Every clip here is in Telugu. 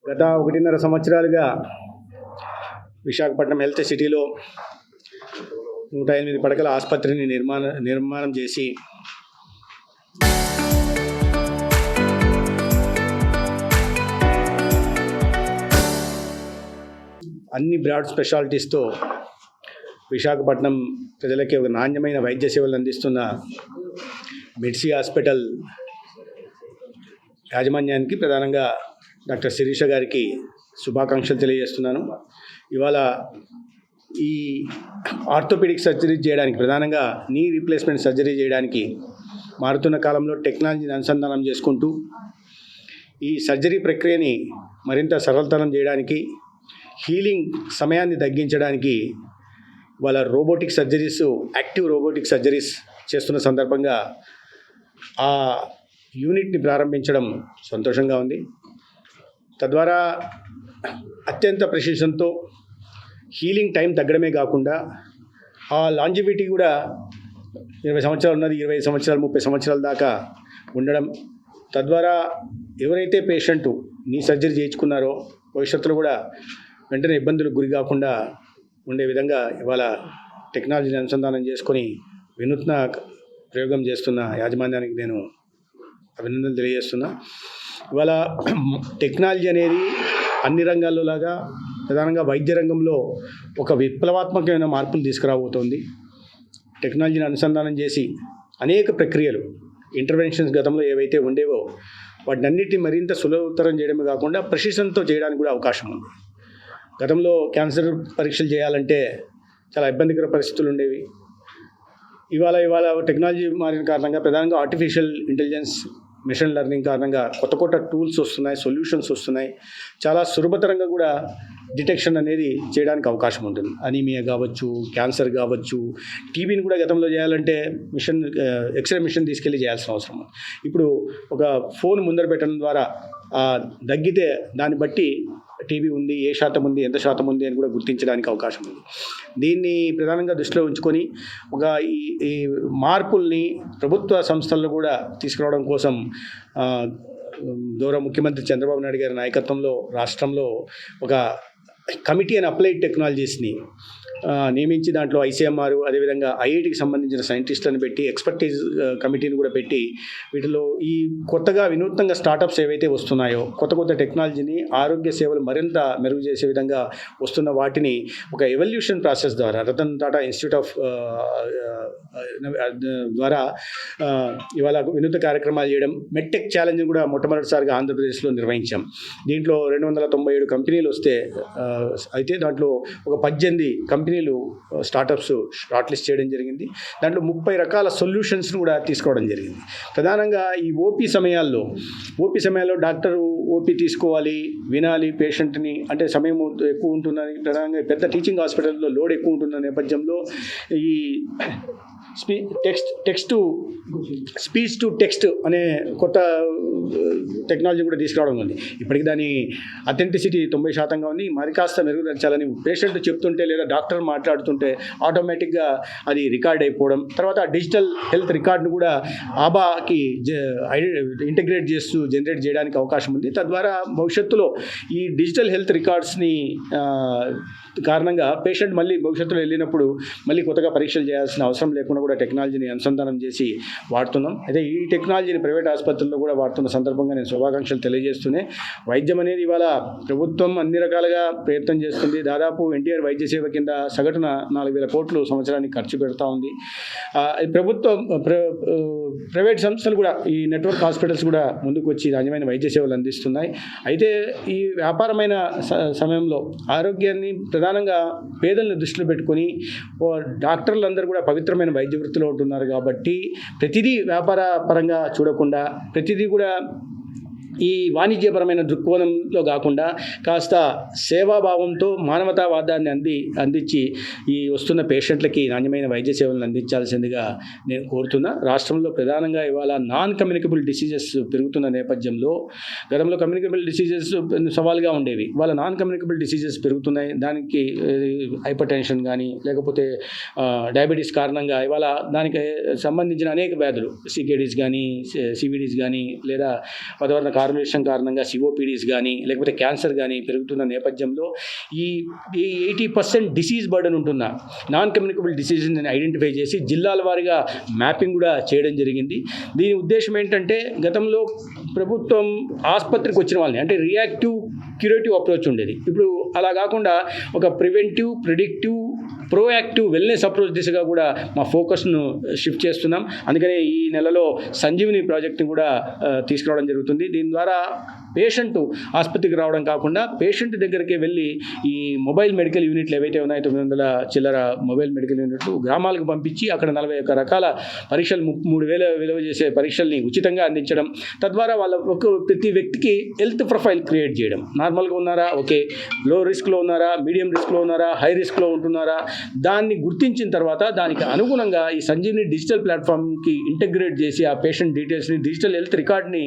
గత 1.5 సంవత్సరాలుగా విశాఖపట్నం హెల్త్ సిటీలో 108 పడకల ఆసుపత్రిని నిర్మాణం చేసి అన్ని బ్రాడ్ స్పెషాలిటీస్తో విశాఖపట్నం ప్రజలకి ఒక నాణ్యమైన వైద్య సేవలు అందిస్తున్న మెడ్సీ హాస్పిటల్ యాజమాన్యానికి ప్రధానంగా డాక్టర్ శిరీష గారికి శుభాకాంక్షలు తెలియజేస్తున్నాను. ఇవాళ ఈ ఆర్థోపెడిక్ సర్జరీ చేయడానికి, ప్రధానంగా నీ రీప్లేస్మెంట్ సర్జరీ చేయడానికి మారుతున్న కాలంలో టెక్నాలజీని అనుసంధానం చేసుకుంటూ ఈ సర్జరీ ప్రక్రియని మరింత సరళతరం చేయడానికి, హీలింగ్ సమయాన్ని తగ్గించడానికి వాళ్ళ robotic surgeries, active robotic surgeries చేస్తున్న సందర్భంగా ఆ యూనిట్ని ప్రారంభించడం సంతోషంగా ఉంది. తద్వారా అత్యంత ప్రెసిషన్తో హీలింగ్ టైం తగ్గడమే కాకుండా ఆ లాంజివిటీ కూడా 20 సంవత్సరాలు ఉన్నది 25 సంవత్సరాలు 30 సంవత్సరాల దాకా ఉండడం, తద్వారా ఎవరైతే పేషెంట్ నీ సర్జరీ చేయించుకున్నారో భవిష్యత్తులో కూడా వెంటనే ఇబ్బందులకు గురి కాకుండా ఉండే విధంగా ఇవాళ టెక్నాలజీని అనుసంధానం చేసుకొని వినూత్న ప్రయోగం చేస్తున్న యాజమాన్యానికి నేను అభినందనలు తెలియజేస్తున్నా. ఇవాళ టెక్నాలజీ అనేది అన్ని రంగాల్లో లాగా ప్రధానంగా వైద్య రంగంలో ఒక విప్లవాత్మకమైన మార్పులు తీసుకురాబోతోంది. టెక్నాలజీని అనుసంధానం చేసి అనేక ప్రక్రియలు, ఇంటర్వెన్షన్స్ గతంలో ఏవైతే ఉండేవో వాటినన్నిటిని మరింత సులభతరం చేయడమే కాకుండా ప్రెసిషన్తో చేయడానికి కూడా అవకాశం ఉంది. గతంలో క్యాన్సర్ పరీక్షలు చేయాలంటే చాలా ఇబ్బందికర పరిస్థితులు ఉండేవి. ఇవాళ టెక్నాలజీ మారిన కారణంగా, ప్రధానంగా ఆర్టిఫిషియల్ ఇంటెలిజెన్స్, మెషిన్ లెర్నింగ్ కారణంగా కొత్త టూల్స్ వస్తున్నాయి, సొల్యూషన్స్ వస్తున్నాయి. చాలా సులభతరంగా కూడా డిటెక్షన్ అనేది చేయడానికి అవకాశం ఉంటుంది. అనీమియా కావచ్చు, క్యాన్సర్ కావచ్చు, టీబీని కూడా గతంలో చేయాలంటే ఎక్స్రే మిషన్ తీసుకెళ్ళి చేయాల్సిన అవసరం. ఇప్పుడు ఒక ఫోన్ ముందర పెట్టడం ద్వారా దగ్గితే దాన్ని బట్టి టీబీ ఉంది, ఏ శాతం ఉంది, ఎంత శాతం ఉంది అని కూడా గుర్తించడానికి అవకాశం ఉంది. దీన్ని ప్రధానంగా దృష్టిలో ఉంచుకొని ఒక ఈ మార్పుల్ని ప్రభుత్వ సంస్థల్లో కూడా తీసుకురావడం కోసం గౌరవ ముఖ్యమంత్రి చంద్రబాబు నాయుడు గారి నాయకత్వంలో రాష్ట్రంలో ఒక కమిటీ అండ్ అప్లైడ్ టెక్నాలజీస్ని నియమించి దాంట్లో ఐసీఎంఆర్, అదేవిధంగా ఐఐటికి సంబంధించిన సైంటిస్టులను పెట్టి, ఎక్స్పర్టీస్ కమిటీని కూడా పెట్టి, వీటిలో ఈ కొత్తగా వినూత్నంగా స్టార్టప్స్ ఏవైతే వస్తున్నాయో కొత్త టెక్నాలజీని, ఆరోగ్య సేవలు మరింత మెరుగు చేసే విధంగా వస్తున్న వాటిని ఒక ఎవల్యూషన్ ప్రాసెస్ ద్వారా రతన్ టాటా ఇన్స్టిట్యూట్ ఆఫ్ ద్వారా ఇవాళ వినూత్న కార్యక్రమాలు చేయడం. మెడ్టెక్ ఛాలెంజ్ కూడా మొట్టమొదటిసారిగా ఆంధ్రప్రదేశ్లో నిర్వహించాం. దీంట్లో 297 కంపెనీలు వస్తే అయితే దాంట్లో ఒక 18 కంపెనీలు స్టార్టప్స్ షార్ట్ లిస్ట్ చేయడం జరిగింది. దాంట్లో 30 రకాల సొల్యూషన్స్ను కూడా తీసుకోవడం జరిగింది. ప్రధానంగా ఈ ఓపీ సమయాల్లో డాక్టరు ఓపీ తీసుకోవాలి, వినాలి పేషెంట్ని, అంటే సమయం ఎక్కువ ఉంటుందని, ప్రధానంగా పెద్ద టీచింగ్ హాస్పిటల్లో లోడ్ ఎక్కువ ఉంటున్న నేపథ్యంలో ఈ స్పీచ్ టు టెక్స్ట్ అనే కొత్త టెక్నాలజీ కూడా తీసుకురావడం ఉంది. ఇప్పటికి దాని అథెంటిసిటీ 90% ఉంది. మరి కాస్త మెరుగుపరచాలని పేషెంట్ చెప్తుంటే లేదా డాక్టర్ మాట్లాడుతుంటే ఆటోమేటిక్గా అది రికార్డ్ అయిపోవడం, తర్వాత డిజిటల్ హెల్త్ రికార్డును కూడా ఆబాకి ఇంటిగ్రేట్ చేస్తూ జనరేట్ చేయడానికి అవకాశం ఉంది. తద్వారా భవిష్యత్తులో ఈ డిజిటల్ హెల్త్ రికార్డ్స్ని కారణంగా పేషెంట్ మళ్ళీ భవిష్యత్తులో వెళ్ళినప్పుడు మళ్ళీ కొత్తగా పరీక్షలు చేయాల్సిన అవసరం లేకుండా కూడా టెక్నాలజీని అనుసంధానం చేసి వాడుతున్నాం. అయితే ఈ టెక్నాలజీని ప్రైవేట్ ఆసుపత్రుల్లో కూడా వాడుతున్న సందర్భంగా నేను శుభాకాంక్షలు తెలియజేస్తూనే, వైద్యం అనేది ఇవాళ ప్రభుత్వం అన్ని రకాలుగా ప్రయత్నం చేస్తుంది. దాదాపు ఎన్టీఆర్ వైద్య సేవ కింద సగటున 4,000 కోట్లు సంవత్సరానికి ఖర్చు పెడతా ఉంది. ప్రైవేట్ సంస్థలు కూడా, ఈ నెట్వర్క్ హాస్పిటల్స్ కూడా ముందుకు వచ్చి నాణ్యమైన వైద్య సేవలు అందిస్తున్నాయి. అయితే ఈ వ్యాపారమైన సమయంలో ఆరోగ్యాన్ని ప్రధానంగా పేదలను దృష్టిలో పెట్టుకొని డాక్టర్లందరూ కూడా పవిత్రమైన వైద్య వృత్తిలో ఉంటున్నారు కాబట్టి ప్రతిదీ వ్యాపార పరంగా చూడకుండా, ప్రతిదీ కూడా ఈ వాణిజ్యపరమైన దృక్కోణంలో కాకుండా కాస్త సేవాభావంతో మానవతావాదాన్ని అందించి ఈ వస్తున్న పేషెంట్లకి నాణ్యమైన వైద్య సేవలను అందించాల్సిందిగా నేను కోరుతున్నా. రాష్ట్రంలో ప్రధానంగా ఇవాళ నాన్ కమ్యూనికబుల్ డిసీజెస్ పెరుగుతున్న నేపథ్యంలో, గతంలో కమ్యూనికబుల్ డిసీజెస్ సవాల్గా ఉండేవి, ఇవాళ నాన్ కమ్యూనికబుల్ డిసీజెస్ పెరుగుతున్నాయి. దానికి హైపర్ టెన్షన్ కానీ లేకపోతే డయాబెటీస్ కారణంగా ఇవాళ దానికి సంబంధించిన అనేక వ్యాధులు, సికేడీస్ కానీ సివిడీస్ కానీ లేదా వాతావరణ మాల్న్యూట్రిషన్ కారణంగా సిఓపిడీస్ కానీ లేకపోతే క్యాన్సర్ కానీ పెరుగుతున్న నేపథ్యంలో ఈ 80% డిసీజ్ బర్డన్ ఉంటున్న నాన్ కమ్యూనికబుల్ డిసీజ్ని ఐడెంటిఫై చేసి జిల్లాల వారీగా మ్యాపింగ్ కూడా చేయడం జరిగింది. దీని ఉద్దేశం ఏంటంటే గతంలో ప్రభుత్వం ఆసుపత్రికి వచ్చిన వాళ్ళని అంటే రియాక్టివ్ క్యూరేటివ్ అప్రోచ్ ఉండేది. ఇప్పుడు అలా కాకుండా ఒక preventive, predictive, proactive wellness approach దిశగా కూడా మా ఫోకస్ను షిఫ్ట్ చేస్తున్నాం. అందుకనే ఈ నెలలో సంజీవిని ప్రాజెక్ట్ని కూడా తీసుకురావడం జరుగుతుంది. దీని ద్వారా పేషెంట్ ఆసుపత్రికి రావడం కాకుండా పేషెంట్ దగ్గరికి వెళ్ళి ఈ మొబైల్ మెడికల్ యూనిట్లు ఏవైతే ఉన్నాయో 900 చిల్లర మొబైల్ మెడికల్ యూనిట్లు గ్రామాలకు పంపించి అక్కడ 41 రకాల పరీక్షలు 3,000 విలువ చేసే పరీక్షల్ని ఉచితంగా అందించడం, తద్వారా వాళ్ళ ప్రతి వ్యక్తికి హెల్త్ ప్రొఫైల్ క్రియేట్ చేయడం. నార్మల్గా ఉన్నారా, ఓకే, లో రిస్క్లో ఉన్నారా, మీడియం రిస్క్లో ఉన్నారా, హై రిస్క్లో ఉంటున్నారా, దాన్ని గుర్తించిన తర్వాత దానికి అనుగుణంగా ఈ సంజీవిని డిజిటల్ ప్లాట్ఫామ్కి ఇంటగ్రేట్ చేసి ఆ పేషెంట్ డీటెయిల్స్ని డిజిటల్ హెల్త్ రికార్డ్ని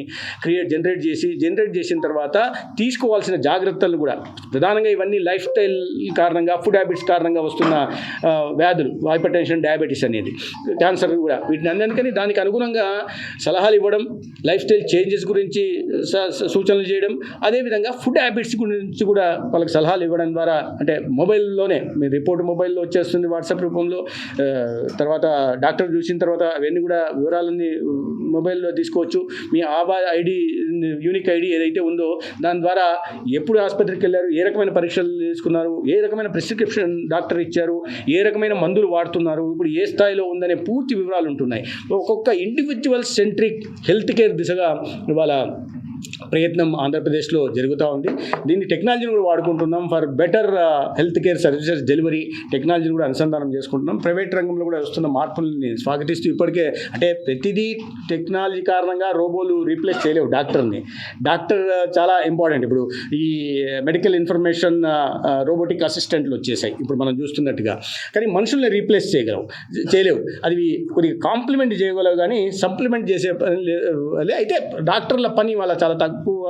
జనరేట్ చేసిన తర్వాత తీసుకోవాల్సిన జాగ్రత్తలు కూడా ప్రధానంగా ఇవన్నీ లైఫ్ స్టైల్ కారణంగా, ఫుడ్ హ్యాబిట్స్ కారణంగా వస్తున్న వ్యాధులు, హైపర్ టెన్షన్, డయాబెటీస్ అనేది, క్యాన్సర్ కూడా, వీటిని అందుకని దానికి అనుగుణంగా సలహాలు ఇవ్వడం, లైఫ్ స్టైల్ చేంజెస్ గురించి సూచనలు చేయడం, అదేవిధంగా ఫుడ్ హ్యాబిట్స్ గురించి కూడా వాళ్ళకి సలహాలు ఇవ్వడం ద్వారా అంటే మొబైల్లోనే మీ రిపోర్ట్ మొబైల్లో వచ్చేస్తుంది వాట్సాప్ రూపంలో. తర్వాత డాక్టర్ చూసిన తర్వాత అవన్నీ కూడా వివరాలన్నీ మొబైల్లో తీసుకోవచ్చు. మీ ఆధార్ ఐడి, యూనిక్ ఐడి ఏదైతే ఉందో దాని ద్వారా ఎప్పుడు ఆసుపత్రికి వెళ్ళారు, ఏ రకమైన పరీక్షలు తీసుకున్నారు, ఏ రకమైన ప్రిస్క్రిప్షన్ డాక్టర్ ఇచ్చారు, ఏ రకమైన మందులు వాడుతున్నారు, ఇప్పుడు ఏ స్థాయిలో ఉందనే పూర్తి వివరాలు ఉంటున్నాయి. ఒక్కొక్క ఇండివిజువల్ సెంట్రిక్ హెల్త్ కేర్ దిశగా ఇవాళ ప్రయత్నం ఆంధ్రప్రదేశ్లో జరుగుతూ ఉంది. దీన్ని టెక్నాలజీని కూడా వాడుకుంటున్నాం. For better health care services delivery టెక్నాలజీని కూడా అనుసంధానం చేసుకుంటున్నాం. ప్రైవేట్ రంగంలో కూడా వస్తున్న మార్పుల్ని స్వాగతిస్తూ ఇప్పటికే అంటే ప్రతిదీ టెక్నాలజీ కారణంగా రోబోలు రీప్లేస్ చేయలేవు డాక్టర్ని. డాక్టర్ చాలా ఇంపార్టెంట్. ఇప్పుడు ఈ మెడికల్ ఇన్ఫర్మేషన్ రోబోటిక్ అసిస్టెంట్లు వచ్చేసాయి ఇప్పుడు మనం చూస్తున్నట్టుగా. కానీ మనుషుల్ని రీప్లేస్ చేయలేవు. అది కొద్దిగా కాంప్లిమెంట్ చేయగలవు కానీ సప్లిమెంట్ చేసే పని అయితే డాక్టర్ల పని వాళ్ళ చాలా తక్కువ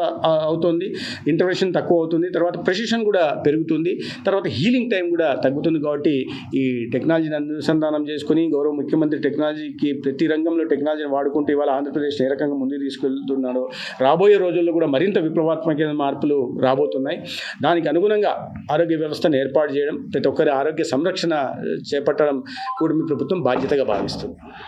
అవుతుంది, ఇంటర్వెన్షన్ తక్కువ అవుతుంది, తర్వాత ప్రెసిషన్ కూడా పెరుగుతుంది, తర్వాత హీలింగ్ టైం కూడా తగ్గుతుంది. కాబట్టి ఈ టెక్నాలజీని అనుసంధానం చేసుకుని గౌరవ ముఖ్యమంత్రి టెక్నాలజీకి ప్రతి రంగంలో టెక్నాలజీని వాడుకుంటూ ఇవాళ ఆంధ్రప్రదేశ్ ఏ రకంగా ముందుకు తీసుకెళ్తున్నాడో, రాబోయే రోజుల్లో కూడా మరింత విప్లవాత్మకమైన మార్పులు రాబోతున్నాయి. దానికి అనుగుణంగా ఆరోగ్య వ్యవస్థను ఏర్పాటు చేయడం, ప్రతి ఒక్కరి ఆరోగ్య సంరక్షణ చేపట్టడం కూటమి ప్రభుత్వం బాధ్యతగా భావిస్తుంది.